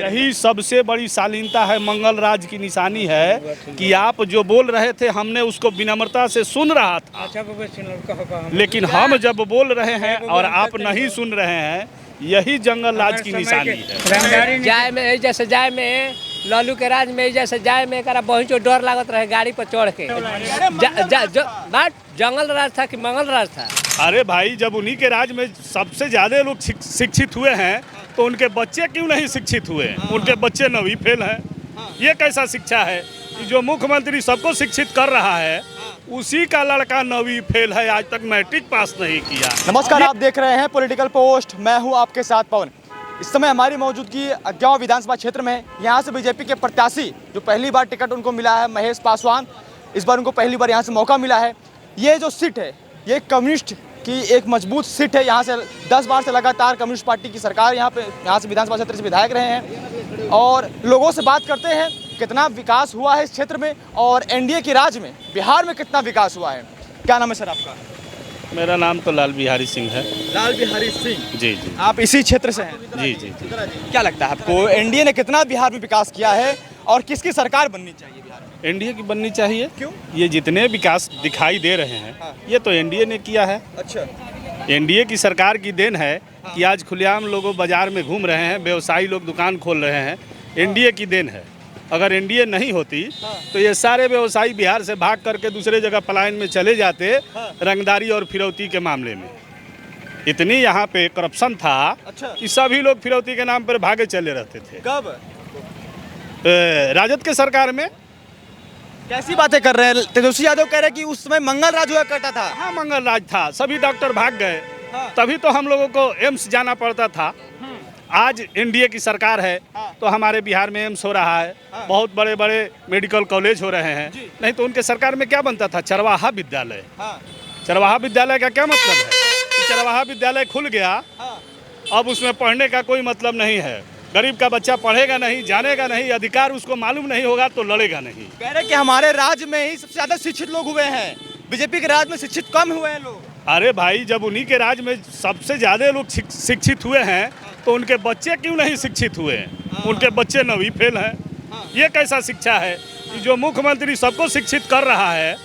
यही सबसे बड़ी शालीनता है, मंगल राज की निशानी है कि आप जो बोल रहे थे हमने उसको विनम्रता से सुन रहा था, लेकिन हम जब बोल रहे हैं और आप नहीं सुन रहे हैं, यही जंगल राज की निशानी है। जाए में जैसे जाए में लालू के राज में जैसे जाए में करा बहुत जो डर लागत रहे गाड़ी पर चढ़ के बात जंगल राज था कि मंगल राज था। अरे भाई, जब उन्हीं के राज में सबसे ज्यादा लोग शिक्षित हुए हैं तो उनके बच्चे क्यों नहीं शिक्षित हुए? उनके बच्चे नवी फेल हैं। ये कैसा शिक्षा है कि जो मुख्यमंत्री सबको शिक्षित कर रहा है उसी का लड़का नवी फेल है, आज तक मैट्रिक पास नहीं किया। नमस्कार, आप देख रहे हैं पॉलिटिकल पोस्ट, मैं हूं आपके साथ पवन। इस समय हमारी मौजूदगी अज्ञाव विधानसभा क्षेत्र में है। यहाँ से बीजेपी के प्रत्याशी जो पहली बार टिकट उनको मिला है, महेश पासवान, इस बार उनको पहली बार यहाँ से मौका मिला है। ये जो सीट है ये कम्युनिस्ट की एक मजबूत सीट है। यहाँ से 10 बार से लगातार कम्युनिस्ट पार्टी की सरकार यहाँ से विधानसभा क्षेत्र से विधायक रहे हैं और लोगों से बात करते हैं कितना विकास हुआ है इस क्षेत्र में और एनडीए के राज में बिहार में कितना विकास हुआ है। क्या नाम है सर आपका? मेरा नाम तो लाल बिहारी सिंह है। लाल बिहारी सिंह जी जी। आप इसी क्षेत्र से हैं? जी जी जी। क्या लगता है आपको एनडीए ने कितना बिहार में विकास किया है और किसकी सरकार बननी चाहिए बिहार में? एनडीए की बननी चाहिए। क्यों? ये जितने विकास दिखाई दे रहे हैं ये तो एनडीए ने किया है। अच्छा, एनडीए की सरकार की देन है कि आज खुलेआम लोग बाजार में घूम रहे हैं, व्यवसायी लोग दुकान खोल रहे हैं। एनडीए की देन है। अगर एनडीए नहीं होती तो ये सारे व्यवसायी बिहार से भाग करके दूसरे जगह पलायन में चले जाते रंगदारी और फिरौती के मामले में। इतनी यहाँ पे करप्शन था कि सभी लोग फिरौती के नाम पर भागे चले रहते थे। कब? राजद के सरकार में। कैसी बातें कर रहे हैं? तेजस्वी यादव कह रहे हैं कि उस समय मंगल राज हुआ करता था। हाँ, मंगल राज था, सभी डॉक्टर भाग गए। तभी तो हम लोगों को एम्स जाना पड़ता था। आज एनडीए की सरकार है तो हमारे बिहार में एम्स हो रहा है, बहुत बड़े बड़े मेडिकल कॉलेज हो रहे हैं। नहीं तो उनके सरकार में क्या बनता था? चरवाहा विद्यालय। चरवाहा विद्यालय का क्या मतलब है कि चरवाहा विद्यालय खुल गया, अब उसमें पढ़ने का कोई मतलब नहीं है। गरीब का बच्चा पढ़ेगा नहीं, जानेगा नहीं, अधिकार उसको मालूम नहीं होगा तो लड़ेगा नहीं। कह रहे कि हमारे राज्य में ही सबसे ज्यादा शिक्षित लोग हुए हैं, बीजेपी के राज्य में शिक्षित कम हुए हैं लोग। अरे भाई, जब उन्हीं के राज में सबसे ज्यादा लोग शिक्षित हुए हैं तो उनके बच्चे क्यों नहीं शिक्षित हुए? उनके बच्चे नवी फेल हैं। ये कैसा शिक्षा है कि जो मुख्यमंत्री सबको शिक्षित कर रहा है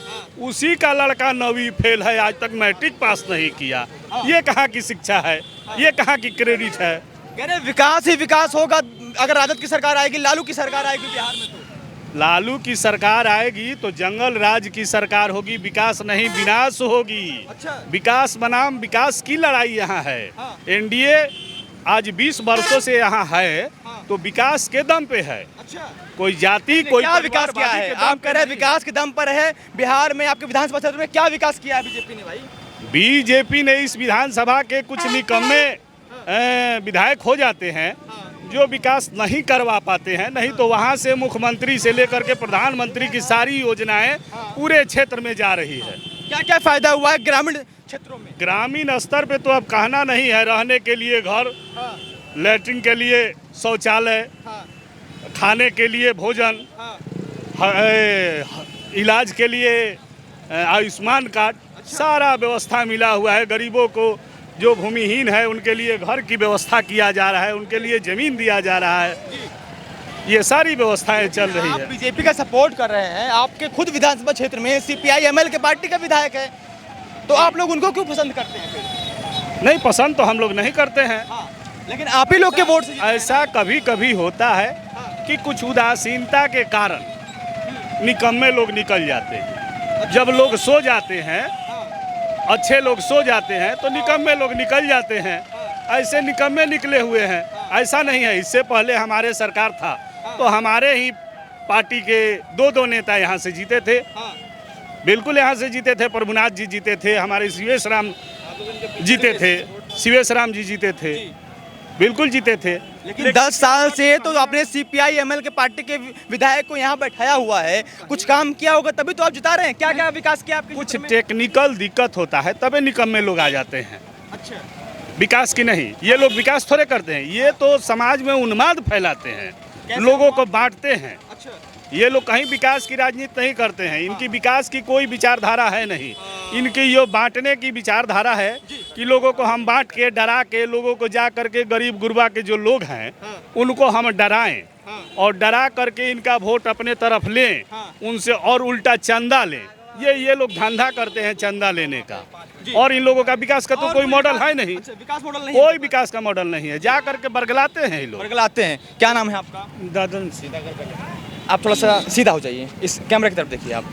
उसी का लड़का नवी फेल है, आज तक मैट्रिक पास नहीं किया। ये कहाँ की शिक्षा है? ये कहाँ की क्रेडिट है? कह रहे विकास ही विकास होगा अगर राजद की सरकार आएगी, लालू की सरकार आएगी बिहार में तो। लालू की सरकार आएगी तो जंगल राज की सरकार होगी, विकास नहीं विनाश होगी। अच्छा। विकास बनाम विकास की लड़ाई यहाँ है। एनडीए आज 20 वर्षों से यहाँ है तो विकास के दम पे है। अच्छा। कोई जाति कोई क्या विकास किया है? आप कह रहे हैं विकास के दम पर है। बिहार में आपके विधानसभा क्षेत्र में क्या विकास किया है बीजेपी ने? भाई, बीजेपी ने इस विधानसभा के कुछ निकम्मे विधायक हो जाते हैं जो विकास नहीं करवा पाते हैं। नहीं तो वहाँ से मुख्यमंत्री से लेकर के प्रधानमंत्री की सारी योजनाएं पूरे क्षेत्र में जा रही है। क्या क्या फायदा हुआ है ग्रामीण क्षेत्रों में? ग्रामीण स्तर पे तो अब कहना नहीं है। रहने के लिए घर, लैट्रिन के लिए शौचालय, खाने के लिए भोजन, इलाज के लिए आयुष्मान कार्ड, सारा व्यवस्था मिला हुआ है। गरीबों को, जो भूमिहीन है, उनके लिए घर की व्यवस्था किया जा रहा है, उनके लिए ज़मीन दिया जा रहा है। ये सारी व्यवस्थाएं चल रही है। आप बीजेपी का सपोर्ट कर रहे हैं, आपके खुद विधानसभा क्षेत्र में सीपीआई एमएल के पार्टी का विधायक है, तो आप लोग उनको क्यों पसंद करते हैं फिर? नहीं, पसंद तो हम लोग नहीं करते हैं। लेकिन आप ही लोग के वोट से ऐसा कभी कभी होता है कि कुछ उदासीनता के कारण निकम्मे लोग निकल जाते हैं। जब लोग सो जाते हैं, अच्छे लोग सो जाते हैं तो निकम्मे लोग निकल जाते हैं। ऐसे निकम्मे निकले हुए हैं। ऐसा नहीं है। इससे पहले हमारे सरकार था तो हमारे ही पार्टी के दो नेता यहाँ से जीते थे। बिल्कुल यहाँ से जीते थे। प्रभुनाथ जी जीते थे, हमारे शिवेश राम जीते थे, शिवेश राम जी जीते थे, बिल्कुल जीते थे। लेकिन 10 साल से तो आपने सीपीआई एमएल के पार्टी के विधायक को यहाँ बैठाया हुआ है, कुछ काम किया होगा तभी तो आप जिता रहे हैं। क्या क्या विकास किया आपके? कुछ टेक्निकल दिक्कत होता है तभी निकम्मे लोग आ जाते हैं। अच्छा। विकास की नहीं। ये लोग विकास थोड़े करते हैं, ये तो समाज में उन्माद फैलाते हैं, लोगों को बांटते हैं। अच्छा। ये लोग कहीं विकास की राजनीति नहीं करते हैं। इनकी विकास की कोई विचारधारा है नहीं। इनकी ये बांटने की विचारधारा है कि लोगों को हम बांट के डरा के लोगों को जा करके गरीब गुरबा के जो लोग हैं उनको हम डराएं और डरा करके इनका वोट अपने तरफ लें, उनसे और उल्टा चंदा लें। ये लोग धंधा करते हैं चंदा लेने का, और इन लोगों का विकास का तो कोई मॉडल है नहीं। विकास मॉडल नहीं, कोई विकास का मॉडल नहीं है। जा करके बरगलाते हैं ये लोग। बरगलाते हैं। क्या नाम है आपका? दादन आप थोड़ा सा सीधा हो जाइए, इस कैमरे की तरफ देखिए आप।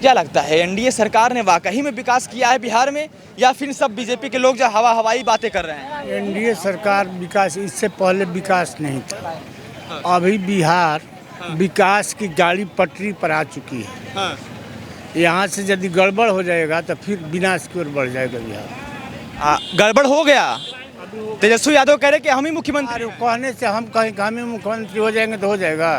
क्या लगता है एनडीए सरकार ने वाकई में विकास किया है बिहार में, या फिर सब बीजेपी के लोग जो हवाई बातें कर रहे हैं? एनडीए सरकार विकास, इससे पहले विकास नहीं था। अभी बिहार विकास की गाड़ी पटरी पर आ चुकी है। यहाँ से यदि गड़बड़ हो जाएगा तो फिर विनाश की ओर बढ़ जाएगा बिहार। गड़बड़ हो गया, तेजस्वी यादव कह रहे कि हम ही मुख्यमंत्री। कहने से हम कहीं हम ही मुख्यमंत्री हो जाएंगे तो हो जाएगा।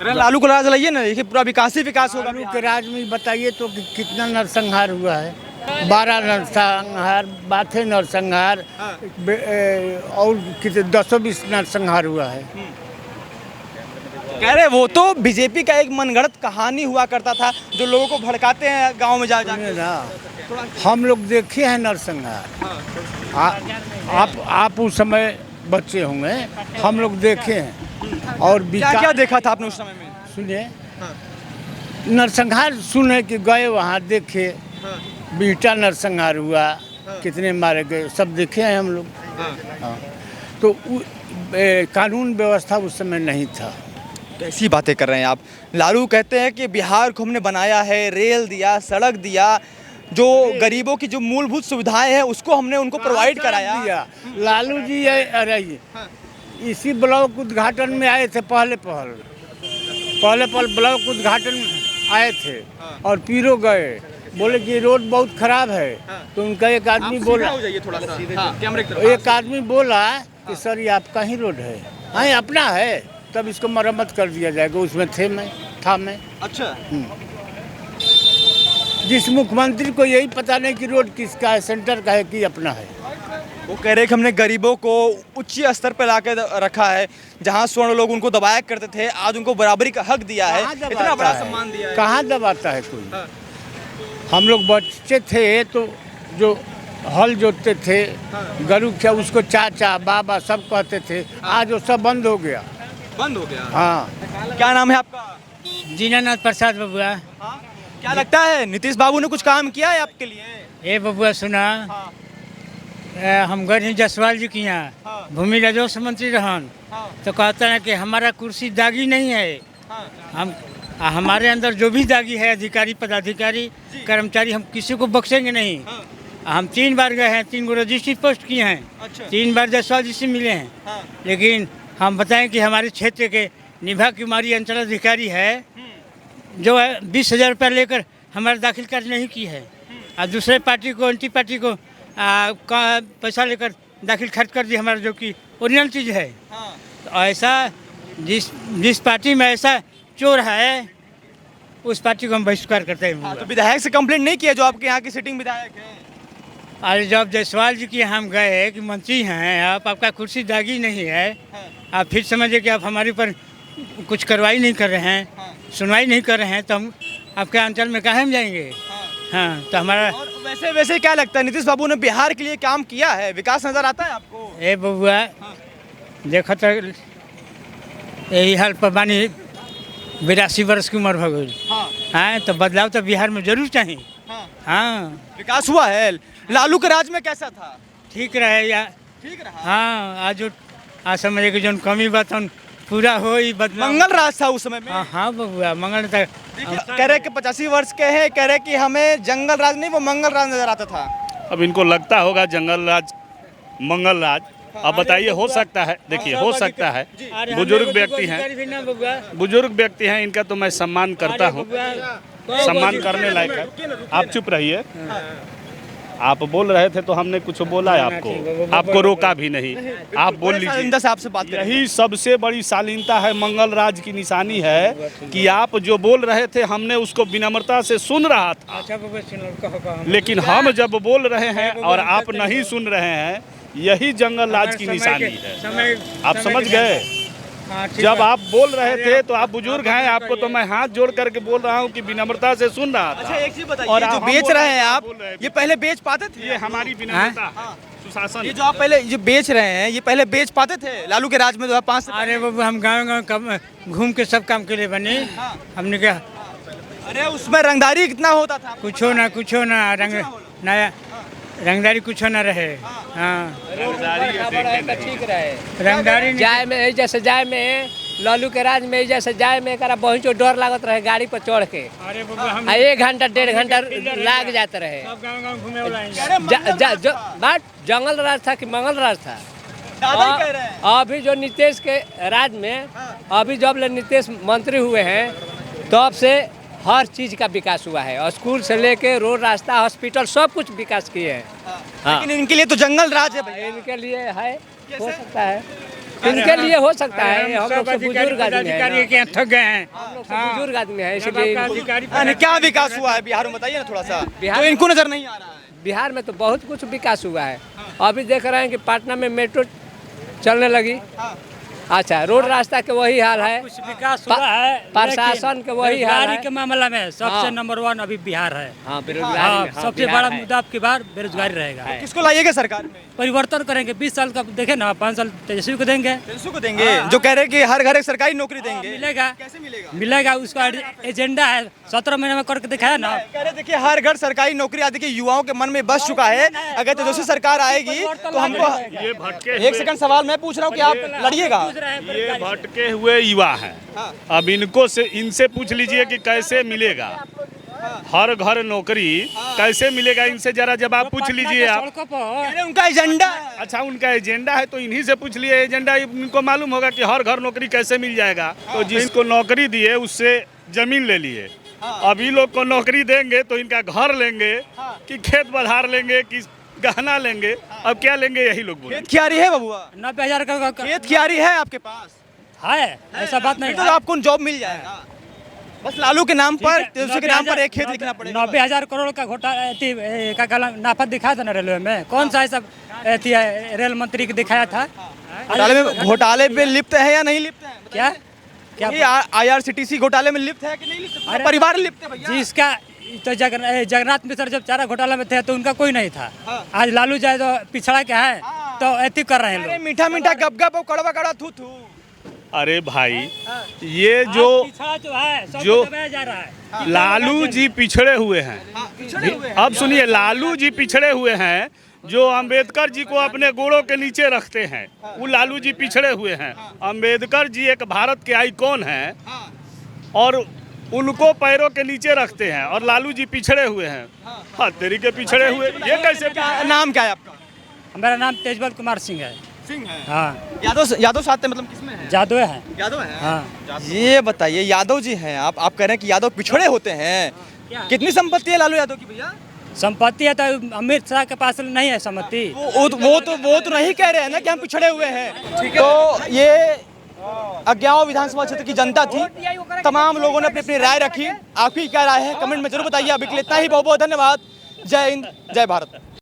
लालू को राज लाइए ना, देखिए पूरा विकास ही विकास होगा। लालू के राज में बताइए तो कितना नरसंहार हुआ है। 12 नरसंहार, बाथे नरसंहार और कितने 10-20 नरसंहार हुआ है। कह रहे वो तो बीजेपी का एक मनगढ़ंत कहानी हुआ करता था जो लोगों को भड़काते हैं गांव में जा ना। हम लोग देखे हैं नरसंहार। आप उस समय बच्चे होंगे, हम लोग देखे हैं। और क्या देखा था आपने उस समय में? सुनिए, नरसंहार सुने कि गए वहाँ देखे। बीटा नरसंहार हुआ, कितने मारे गए, सब देखे हैं हम लोग। तो कानून व्यवस्था उस समय नहीं था। कैसी बातें कर रहे हैं आप? लालू कहते हैं कि बिहार को हमने बनाया है, रेल दिया, सड़क दिया, जो गरीबों की जो मूलभूत सुविधाएं हैं उसको हमने उनको प्रोवाइड कराया। लालू जी अरे इसी ब्लॉक उद्घाटन में आए थे। पहले ब्लॉक उद्घाटन आए थे और पीरो गए, बोले कि रोड बहुत खराब है। तो उनका एक आदमी बोला, एक आदमी बोला कि सर ये आपका ही रोड है। हाँ अपना है, तब इसको मरम्मत कर दिया जाएगा। उसमें मैं अच्छा। जिस मुख्यमंत्री को यही पता नहीं कि रोड किसका है, सेंटर का है कि अपना है। वो कह रहे कि हमने गरीबों को उच्च स्तर पर लाके रखा है। जहां स्वर्ण लोग उनको दबाया करते थे, आज उनको बराबरी का हक दिया है, इतना बड़ा सम्मान दिया है। कहाँ दबाता है कोई? हम लोग बच्चे थे तो जो हल जोतते थे, गरु क्या उसको चाचा बाबा सब कहते थे। आज वो सब बंद हो गया। हाँ। क्या नाम है आपका? दीनानाथ प्रसाद बबुआ। क्या लगता है नीतीश बाबू ने कुछ काम किया है आपके लिए? ए बबुआ सुना, हम गए हैं जसवाल जी के यहाँ, भूमि राजस्व मंत्री रहन, तो कहता है कि हमारा कुर्सी दागी नहीं है। हम हमारे अंदर जो भी दागी है, अधिकारी पदाधिकारी कर्मचारी, हम किसी को बख्शेंगे नहीं। हम 3 बार गए हैं, 3 गो रजिस्ट्री पोस्ट किए हैं। 3 बार जसवाल जी से मिले हैं। लेकिन हम बताएं कि हमारे क्षेत्र के निभा कुमारी अंचलाधिकारी है जो है 20,000 रुपया लेकर हमारा दाखिल कार्य नहीं की है, और दूसरे पार्टी को, एंटी पार्टी को पैसा लेकर दाखिल खर्च कर दी हमारा, जो कि ओरिजिनल चीज़ है। तो ऐसा जिस पार्टी में ऐसा चोर है उस पार्टी को हम बहिष्कार करते हैं। तो विधायक से कंप्लेंट नहीं किया जो आपके यहाँ की सिटिंग विधायक है? अरे जब जायसवाल जी की हम गए कि मंत्री हैं आपका कुर्सी दागी नहीं है, आप फिर समझिए कि आप हमारे ऊपर कुछ कार्रवाई नहीं कर रहे हैं, सुनवाई नहीं कर रहे हैं, तो हम आपके अंचल में कहाँ हम जाएंगे? हाँ, तो हमारा वैसे क्या लगता है नीतीश बाबू ने बिहार के लिए काम किया है? विकास नजर आता है आपको? ए बबुआ देखो तो यही हाल पर बानी 82 वर्ष की उम्र हो गई। हाँ, तो बदलाव तो बिहार में जरूर चाहिए। हाँ, विकास हुआ है। लालू के राज में कैसा था? ठीक रहे या ठीक रहा। हाँ, आज समझे कि जो कमी बात पूरा हो ही बदलाव। मंगल राज था उस समय में। हाँ बबुआ, मंगल तक कह रहे कि 85 वर्ष के हैं, कह रहे कि हमें जंगल राज नहीं वो मंगल राज नजर आता था। अब इनको लगता होगा जंगल राज मंगल राज। अब बताइए, हो सकता है, देखिए हो सकता है। बुजुर्ग व्यक्ति हैं, बुजुर्ग व्यक्ति हैं, इनका तो मैं सम्मान करता हूँ, सम्मान करने लायक है। आप चुप रहिए। आप बोल रहे थे तो हमने कुछ बोला है आपको रोका भी नहीं। आप बोल लीजिए। आपसे बात यही सबसे बड़ी शालीनता है, मंगल राज की निशानी है कि आप जो बोल रहे थे हमने उसको विनम्रता से सुन रहा था, लेकिन हम जब बोल रहे हैं और आप नहीं सुन रहे हैं, यही जंगल राज की निशानी है। आप समझ गए? हाँ, ठीक जब है। आप बोल रहे थे तो आप बुजुर्ग हैं, आपको तो मैं हाथ जोड़ करके बोल रहा हूँ कि विनम्रता से सुन रहा था। अच्छा एक चीज बताइए, और ये जो हम बेच बोल रहे हैं आप, बोल रहे हैं। ये पहले बेच पाते थे? ये हमारी विनम्रता है, सुशासन। ये जो आप पहले जो बेच रहे हैं, ये पहले बेच पाते थे लालू के राज में 2005 से? अरे बाबू हम गाँव घूम के सब काम के लिए बने। हमने क्या अरे उसमें रंगदारी कितना होता था? कुछो ना नया रंगदारी कुछो ना रहे। हाँ ठीक रहे रंगदारी नहीं- जाए में जैसे जाए में लालू के राज में जैसे जाए में करा बहुत जो डर लागत रहे गाड़ी पर चढ़ के। अरे बाबू हम 1 घंटा 1.5 घंटा लाग जाते रहे। सब गाँव घूमे वाला हैं। बात जंगल राज था कि मंगल राज था? दादा ही कह रहे हैं। अभी जो नीतीश के राज में अभी जब ले नीतीश मंत्री हुए हैं तब से हर चीज का विकास हुआ है, और स्कूल से लेके रोड रास्ता हॉस्पिटल सब कुछ विकास किए हैं। हाँ। लेकिन इनके लिए तो जंगल राज है भैया। इनके लिए है, हो सकता है इनके लिए हो सकता है। हम लोग सब बुजुर्ग आदमी अधिकारी हैं, के यहाँ थक गए हैं। हम लोग सब बुजुर्ग आदमी हैं, इसलिए यानी क्या विकास हुआ है बिहार में, बताइए ना थोड़ा सा, बिहार जो इनको नजर नहीं आ रहा है। बिहार में तो बहुत कुछ विकास हुआ है। अभी देख रहे हैं कि पटना में मेट्रो चलने लगी। अच्छा, रोड रास्ता के वही हाल है, कुछ विकास हुआ है, प्रशासन के वही हाल बेरोजगारी है। के मामला में सबसे हाँ। नंबर 1 अभी बिहार है। हाँ, बेरोजगारी हाँ, में, हाँ, सबसे बिहार बड़ा है। मुद्दा आपकी बार बेरोजगारी रहेगा। किसको लाइएगा सरकार में? परिवर्तन करेंगे, 20 साल का देखे ना, 5 साल तेजस्वी को देंगे। तेजस्वी को देंगे, जो कह रहे हैं कि हर घर एक सरकारी नौकरी देंगे। मिलेगा, कैसे मिलेगा? मिलेगा, उसका एजेंडा है, 17 महीने में करके दिखाया ना। कह रहे देखिए हर घर सरकारी नौकरी आदि के युवाओं के मन में बस चुका है। अगर तेजस्वी सरकार आएगी तो हमको, ये भटके एक सेकंड सवाल मैं पूछ रहा हूँ कि आप लड़िएगा? ये भटके हुए युवा हैं। अब इनसे पूछ लीजिए कि कैसे मिलेगा हर घर नौकरी, कैसे मिलेगा? इनसे जरा जवाब पूछ लीजिए आप। सड़कों पर कह रहे उनका एजेंडा है। अच्छा, उनका एजेंडा है तो इन्हीं से पूछ लिए। एजेंडा इनको मालूम होगा कि हर घर नौकरी कैसे मिल जाएगा। तो जिसको नौकरी दिए उससे जमीन ले लिए। अभी लोग को नौकरी देंगे तो इनका घर लेंगे कि खेत बधार लेंगे कि गहना लेंगे? अब क्या लेंगे यही लोग बोले। खेत खियारी है बबुआ? 90,000 का खेत खियारी है आपके पास? है, ऐसा बात नहीं। तो आपको जॉब मिल जाएगा। बस लालू के नाम पर, तेजस्वी के नाम पर एक खेत लिखना पड़ेगा। 90,000 करोड़ का घोटाला नाफा दिखाया था ना रेलवे में। कौन सा ऐसा रेल मंत्री को दिखाया था? घोटाले में लिप्त है या नहीं लिप्त है? क्या क्या ये IRCTC घोटाले में लिप्त है कि नहीं लिप्त? अरे, परिवार लिप्त है भैया। जिसका तो जगन्नाथ मिश्र जब चारा घोटाला में थे तो उनका कोई नहीं था। आज लालू जाए तो पिछड़ा क्या है, तो ऐसी कर रहे हैं अरे लोग। मीठा मीठा गप गप और कड़वा कड़वा थू थू। अरे भाई, ये जो पिछड़ा जो है सबको जो- दबाया जा रहा है। लालू जी पिछड़े हुए हैं। अब सुनिए, लालू जी पिछड़े हुए हैं। जो अंबेडकर जी को अपने गोड़ों के नीचे रखते हैं वो लालू जी पिछड़े हुए हैं। अंबेडकर जी एक भारत के आइकॉन हैं और उनको पैरों के नीचे रखते हैं, और लालू जी पिछड़े हुए हैं। हाँ, तेरी के पिछड़े हुए, ये कैसे? नाम क्या है आपका? मेरा नाम तेजबल कुमार सिंह है। सिंह है। हाँ, यादव साथ में, मतलब किसमें है? जादव है। यादव है। हाँ, ये बताइए, यादव जी हैं आप कह रहे हैं कि यादव पिछड़े होते हैं। कितनी संपत्ति है लालू यादव की भैया? संपत्ति है तो अमित शाह के पास नहीं है संपत्ति। वो तो नहीं कह रहे हैं ना कि हम पिछड़े हुए हैं। तो ये अज्ञाव विधानसभा क्षेत्र की जनता थी। तमाम लोगों ने अपनी अपनी राय रखी। आपकी क्या राय है कमेंट में जरूर बताइए। अभी के लिए इतना ही, बहुत बहुत धन्यवाद। जय हिंद, जय भारत।